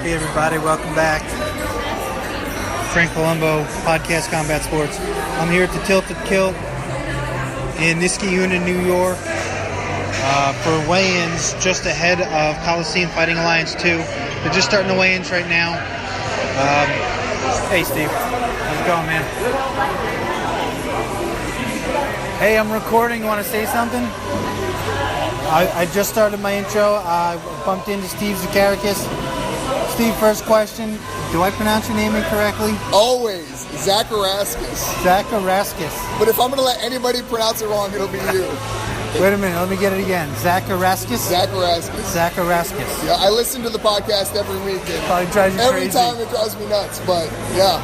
Hey everybody, welcome back. Frank Palumbo, Podcast Combat Sports. I'm here at the Tilted Kilt in Niskayuna, New York for weigh-ins just ahead of Colosseum Fighting Alliance 2. They're just starting the weigh-ins right now. Hey Steve, how's it going, man? Hey, I'm recording. You want to say something? I just started my intro. I bumped into Steve Zakarauskas. Steve, first question. Do I pronounce your name incorrectly? Always. Zakarauskas. Zakarauskas. But if I'm going to let anybody pronounce it wrong, it'll be you. Wait a minute. Let me get it again. Zakarauskas? Zakarauskas. Zakarauskas. Yeah, I listen to the podcast every week. And probably drives you every crazy. time it drives me nuts, but yeah.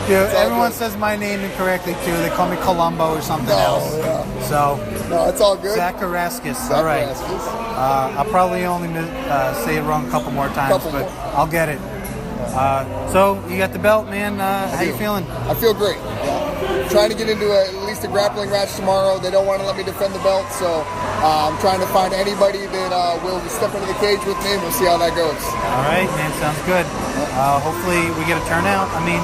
Dude, everyone says my name incorrectly too. They call me Columbo or something else. Yeah. So, no, it's all good. Zakarauskas. All right. I'll probably only say it wrong a couple more times, but I'll get it. So, you got the belt, man. How you feeling? I feel great. Yeah. Trying to get into at least a grappling match tomorrow. They don't want to let me defend the belt, so I'm trying to find anybody that will step into the cage with me, and we'll see how that goes. All right, man. Sounds good. Hopefully we get a turnout. I mean,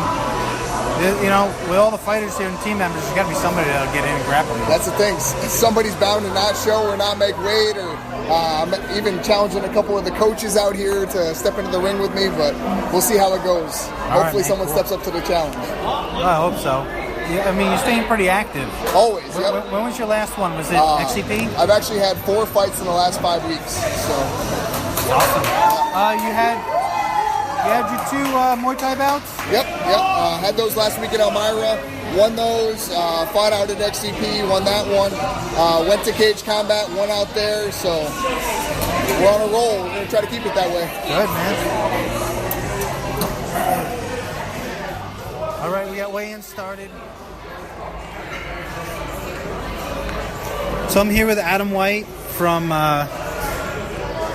you know, with all the fighters here and team members, there's got to be somebody that'll get in and grapple. That's the thing. Somebody's bound to not show or not make weight, or I'm even challenging a couple of the coaches out here to step into the ring with me, but we'll see how it goes. Hopefully someone steps up to the challenge. Well, I hope so. Yeah, I mean, you're staying pretty active. Always, yep. When was your last one? Was it XCP? I've actually had 4 fights in the last 5 weeks. So awesome. You had your 2 Muay Thai bouts? Yep. Had those last week in Elmira. Won those. Fought out at XCP. Won that one. Went to Cage Combat. Won out there. So we're on a roll. We're going to try to keep it that way. Good, man. All right, we got weigh-in started. So I'm here with Adam White from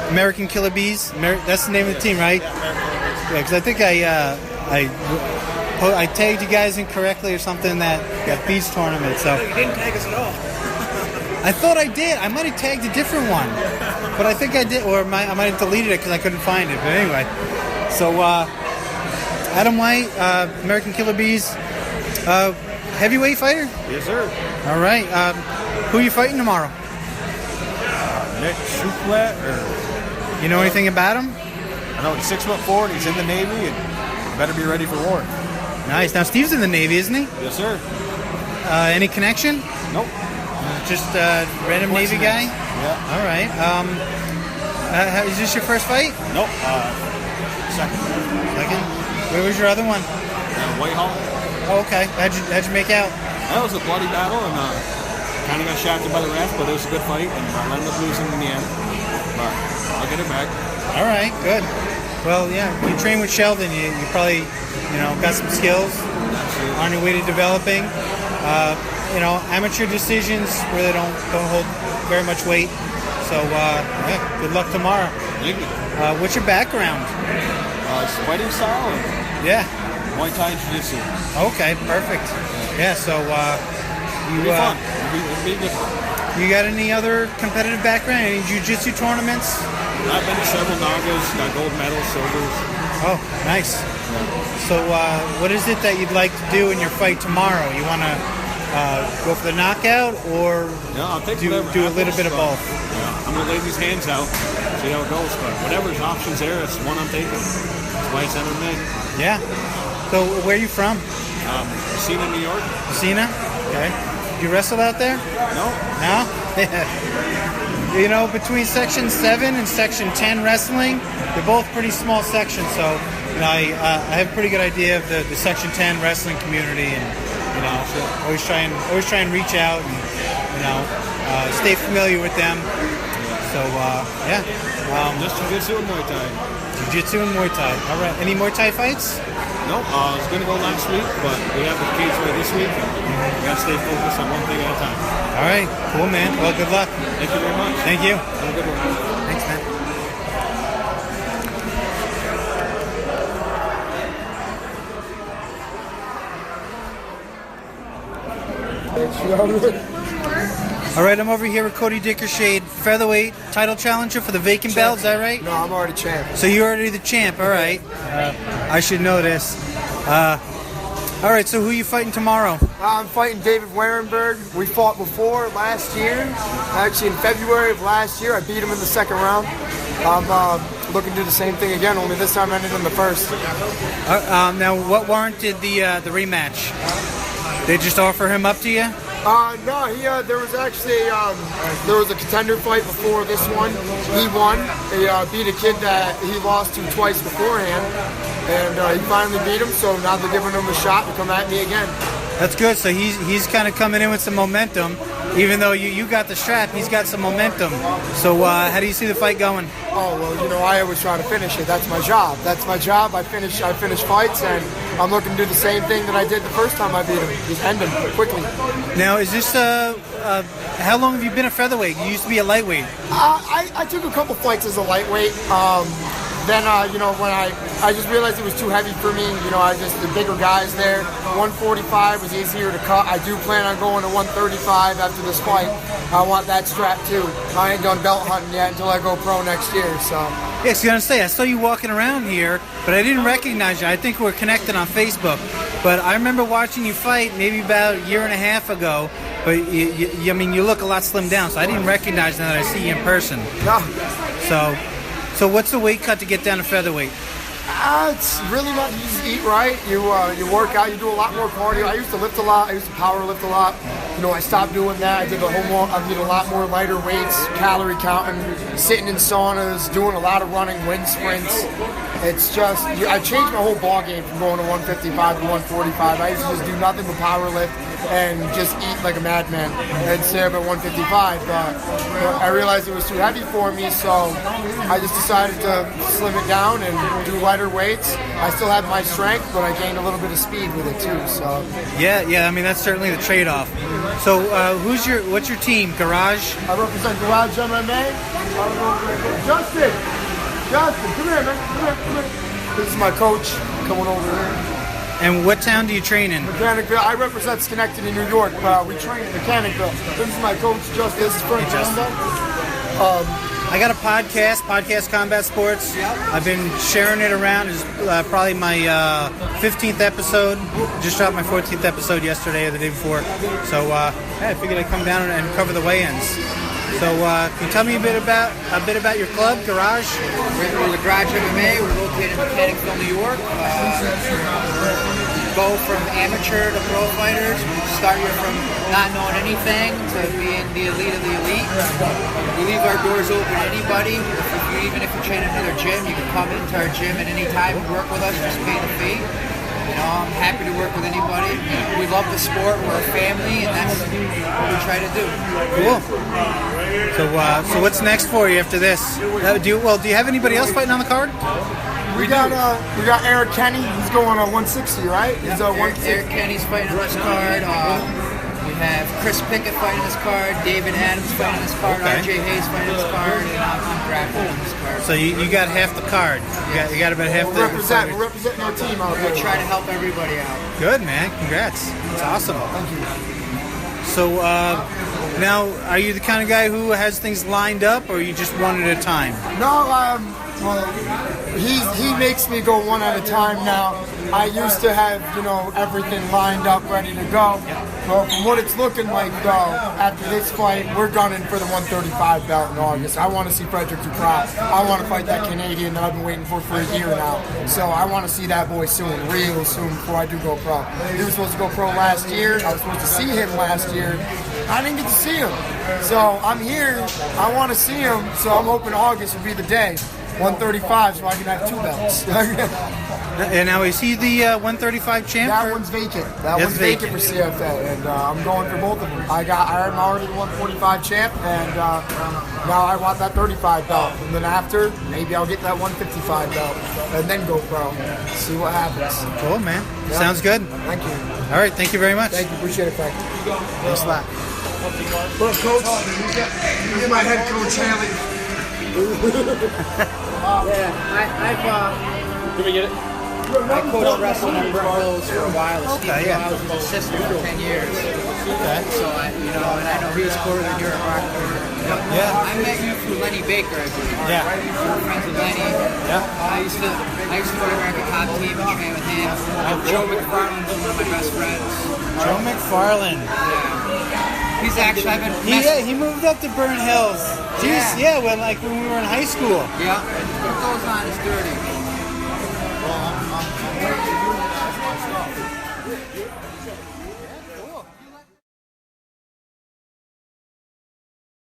American Killer Bees. That's the name of the team, right? Yeah, because I think I tagged you guys incorrectly or something that Bees tournament. So you didn't tag us at all. I thought I did. I might have tagged a different one, but I think I did, or I might have deleted it because I couldn't find it. But anyway, so Adam White, American Killer Bees, heavyweight fighter. Yes, sir. All right. Who are you fighting tomorrow? Nick Shuflat. You know anything about him? I know he's 6'4" and he's in the Navy and better be ready for war. Nice. Now Steve's in the Navy, isn't he? Yes, sir. Any connection? Nope. Just random Navy guy? Yeah. All right. Is this your first fight? Nope. Second. Where was your other one? Whitehall. Oh, okay. How'd you make out? That was a bloody battle and kind of got shafted by the ref, but it was a good fight and I ended up losing in the end. But I'll get it back. All right, good. Well, yeah, you train with Sheldon. You probably, got some skills on your way to developing. Amateur decisions really don't hold very much weight. So, good luck tomorrow. Thank you. What's your background? It's fighting style. Yeah. Muay Thai and Jiu-Jitsu. Okay, perfect. Yeah, so It'll be fun. It'll be different. You got any other competitive background? Any jiu-jitsu tournaments? I've been to several Nagas, got gold medals, silvers. Oh, nice. So what is it that you'd like to do in your fight tomorrow? You want to go for the knockout or I'll take do a little bit of both? Yeah, I'm going to lay these hands out, see how it goes. But whatever's options there, that's the one I'm taking. That's why it's MMA. Yeah. So where are you from? Messina, New York. Messina? Okay. Do you wrestle out there? No. No? Between Section 7 and Section 10 wrestling, they're both pretty small sections. So, I have a pretty good idea of the Section 10 wrestling community, and always try and reach out and stay familiar with them. So yeah. Just Jiu-Jitsu and Muay Thai. Jiu-Jitsu and Muay Thai. All right. Any Muay Thai fights? No, I was going to go last week, but we have the cage fight this week. We got to stay focused on one thing at a time. All right. Cool, man. Well, good luck. Thank you very much. Thank you. Have a good one. Thanks, man. All right, I'm over here with Cody Dickershaid, Featherweight title challenger for the vacant belt. Is that right? No, I'm already champ. So you're already the champ. All right. I should know this. All right, so who are you fighting tomorrow? I'm fighting David Warenberg. We fought before last year. Actually, in February of last year, I beat him in the second round. I'm looking to do the same thing again, only this time I ended in the first. Now, what warranted the rematch? They just offer him up to you? No, there was actually there was a contender fight before this one. He won. He beat a kid that he lost to twice beforehand, and he finally beat him. So now they're giving him a shot to come at me again. That's good. So he's kind of coming in with some momentum. Even though you got the strap, he's got some momentum. So how do you see the fight going? Oh, well, I always try to finish it. That's my job. I finish fights, and I'm looking to do the same thing that I did the first time I beat him. Just end him quickly. Now, is this how long have you been a featherweight? You used to be a lightweight. I took a couple fights as a lightweight. Then, when I just realized it was too heavy for me. The bigger guys there. 145 was easier to cut. I do plan on going to 135 after this fight. I want that strap too. I ain't done belt hunting yet until I go pro next year. So. Yeah, I was gonna say I saw you walking around here, but I didn't recognize you. I think we're connected on Facebook, but I remember watching you fight maybe about a year and a half ago. But you look a lot slimmed down, so I didn't recognize now that I see you in person. No. So what's the weight cut to get down to featherweight? It's really not. You just eat right. You work out. You do a lot more cardio. I used to lift a lot. I used to power lift a lot. I stopped doing that. I did a lot more lighter weights, calorie counting, sitting in saunas, doing a lot of running, wind sprints. It's just I changed my whole ball game from going to 155 to 145. I used to just do nothing but power lift and just eat like a madman and stay up at 155. But I realized it was too heavy for me, so I just decided to slim it down and do lighter weights. I still have my strength, but I gained a little bit of speed with it too. So yeah. I mean, that's certainly the trade-off. So what's your team? Garage? I represent Garage MMA. Justin, come here, man. Come here. This is my coach coming over here. And what town do you train in? Mechanicville. I represent Schenectady, New York. We train in Mechanicville. This is my coach, Justin. This is Frank Jumbo. I got a podcast Combat Sports. I've been sharing it around. It's probably my 15th episode. Just dropped my 14th episode yesterday or the day before. So I figured I'd come down and cover the weigh-ins. So can you tell me a bit about your club, Garage? We're the Garage MMA. We're located in Mechanicsville, New York. We go from amateur to pro fighters. We start you from not knowing anything to being the elite of the elite. We leave our doors open to anybody. Even if you train in another gym, you can come into our gym at any time and work with us. Just pay the fee. I'm happy to work with anybody. We love the sport. We're a family, and that's what we try to do. Cool. So what's next for you after this? Do you have anybody else fighting on the card? We got Eric Kenny. He's going on 160, right? He's Eric Kenny's fighting on this card. We have Chris Pickett fighting this card. David Adams fighting this card. Okay. RJ Hayes fighting this card. And I'm grappling on this card. So you got half the card. You got about half the card. We're representing our team out there. We try to help everybody out. Good, man. Congrats. It's awesome. Thank you. So now, are you the kind of guy who has things lined up, or you just one at a time? No, well, he makes me go one at a time now. I used to have, everything lined up, ready to go. Well, from what it's looking like, though, after this fight, we're gunning for the 135 belt in August. I want to see Frederick Ducras. I want to fight that Canadian that I've been waiting for a year now. So I want to see that boy soon, real soon, before I do go pro. He was supposed to go pro last year. I was supposed to see him last year. I didn't get to see him. So I'm here. I want to see him. So I'm hoping August will be the day. 135, so I can have 2 belts. And now, is he the 135 champ? That one's vacant. That one's vacant for CFA, and I'm going for both of them. I'm already the 145 champ, and now I want that 35 belt. And then after, maybe I'll get that 155 belt, and then go pro. See what happens. Cool, man. Yeah. Sounds good. Thank you. All right, thank you very much. Thank you. Appreciate it, Frank. Thanks a lot. Look, Coach, you're my head coach, Haley. Can we get it? I coached wrestling at Brent Rose for a while. I was his assistant for 10 years. Okay. So and I know he was cooler than you're a rocker. Yeah. I met you through Lenny Baker, I believe. Yeah. We were friends with Lenny. Yeah. I used to go to American Top Team and train with him. Joe McFarland was one of my best friends. Joe McFarland. Yeah. He's actually I've been He moved up to Burn Hills. Jeez, Yeah. when we were in high school. Yeah. What goes on is dirty.